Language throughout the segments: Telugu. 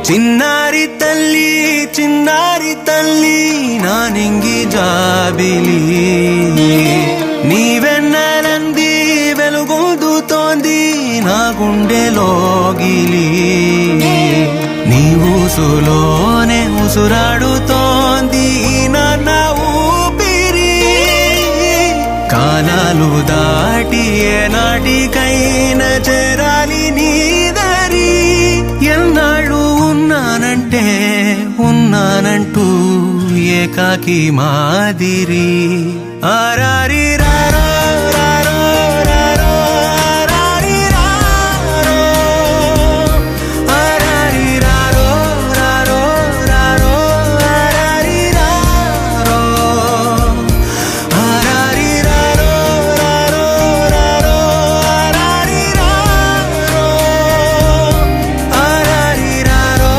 చిన్నారి తల్లి నానింగి జాబిలి నీవెన్నెలంది వెలుగొందుతోంది నా గుండెలోగిలి నీ ఊసులోనే ఉసురాడుతోంది నాన్న ఊపిరి కాలాలు దాటి ఏనాటికైనా చేరాలి నీ దరి ఎన్నాళ్ళు ఉన్నానంటూ ఏకాకి మాదిరి ఆరారి రారో రారో రారో ఆరారి రారో ఆరారి రారో రారో రారో ఆరారి రారో ఆరారి రారో రారో రారో ఆరారి రారో ఆరారి రారో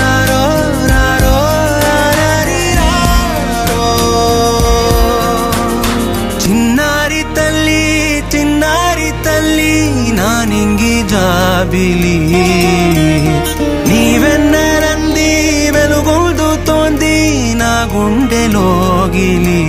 రారో రారో ఆరారి రారో చిన్నారి తల్లి నానింగి జాబిలి నీవెన్నెలంది వెలుగొందుతోంది నా గుండెలోగిలి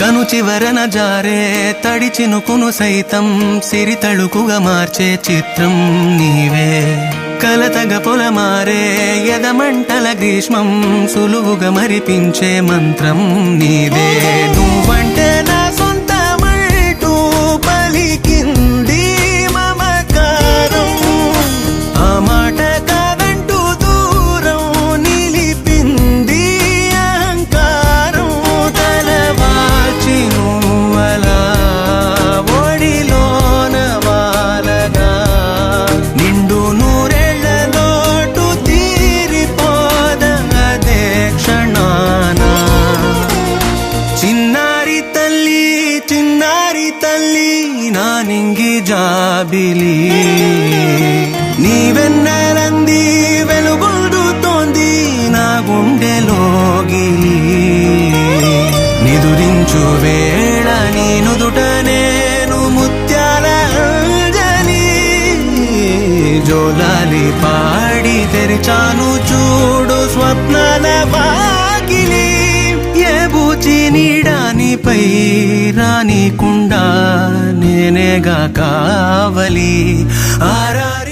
కను చివరన జారే తడి చినుకును సైతం సిరి తళుకుగా మార్చే చిత్రం నీవే కలతగ పొలమారే ఎదమంటల గ్రీష్మం సులువుగా మరిపించే మంత్రం నీదే నువ్వంటే నా సొంతమంటూ పలికింది మమకారం ఆ మాట కాదంటూ దూరం నిలిపింది అహంకారం తలవాల్చి నువ్వలా ఒడిలోన వాలగా నిండు నూరేళ్ల లోటు తీరిపోదదే క్షణాన చిన్నారి తల్లి నానింగి జాబిలి నీవెన్నెలంది వెలుగొందుతోంది నా గుండెలోగిలి నిదురించు వేళ నీ నుదుట నేను ముత్యాల అంజలి జోలాలి పాడి తెరిచాను చూడు స్వప్నాల వాకిలి ఏ బూచి నీడానిపై రానికుండా నేనేగా కావలి ఆరారి